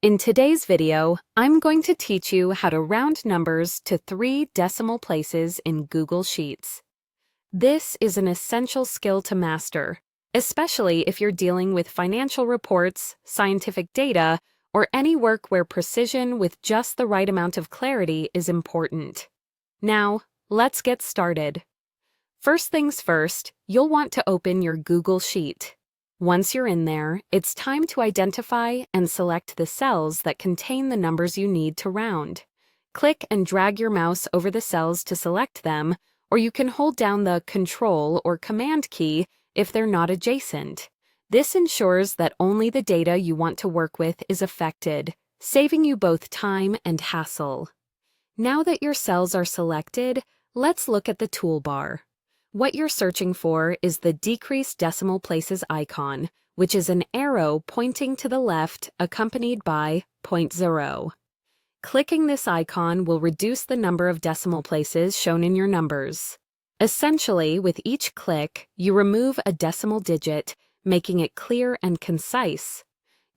In today's video, I'm going to teach you how to round numbers to 3 decimal places in Google Sheets. This is an essential skill to master, especially if you're dealing with financial reports, scientific data, or any work where precision with just the right amount of clarity is important. Now, let's get started. First things first, you'll want to open your Google Sheet. Once you're in there, it's time to identify and select the cells that contain the numbers you need to round. Click and drag your mouse over the cells to select them, or you can hold down the Control or Command key if they're not adjacent. This ensures that only the data you want to work with is affected, saving you both time and hassle. Now that your cells are selected, let's look at the toolbar. What you're searching for is the decrease decimal places icon, which is an arrow pointing to the left accompanied by 0.0. Clicking this icon will reduce the number of decimal places shown in your numbers. Essentially, with each click, you remove a decimal digit, making it clear and concise.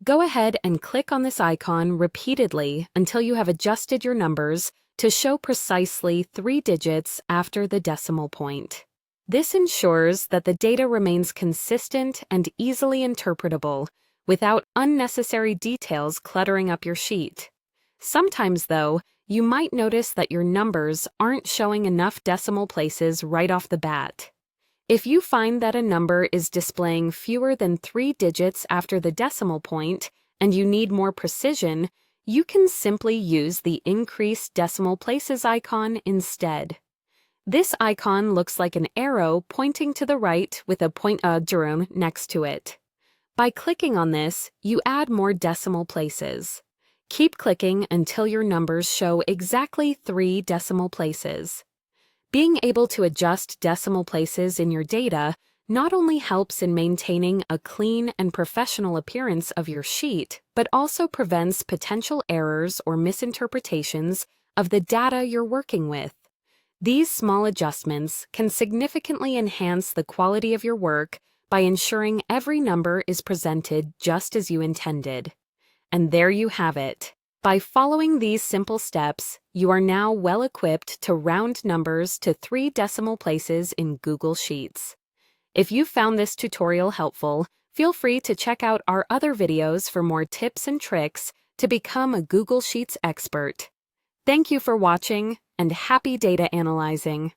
Go ahead and click on this icon repeatedly until you have adjusted your numbers to show precisely 3 digits after the decimal point. This ensures that the data remains consistent and easily interpretable, without unnecessary details cluttering up your sheet. Sometimes, though, you might notice that your numbers aren't showing enough decimal places right off the bat. If you find that a number is displaying fewer than 3 digits after the decimal point, and you need more precision, you can simply use the Increase Decimal Places icon instead. This icon looks like an arrow pointing to the right with a pointer next to it. By clicking on this, you add more decimal places. Keep clicking until your numbers show exactly 3 decimal places. Being able to adjust decimal places in your data not only helps in maintaining a clean and professional appearance of your sheet, but also prevents potential errors or misinterpretations of the data you're working with. These small adjustments can significantly enhance the quality of your work by ensuring every number is presented just as you intended. And there you have it. By following these simple steps, you are now well equipped to round numbers to 3 decimal places in Google Sheets. If you found this tutorial helpful, feel free to check out our other videos for more tips and tricks to become a Google Sheets expert. Thank you for watching, and happy data analyzing!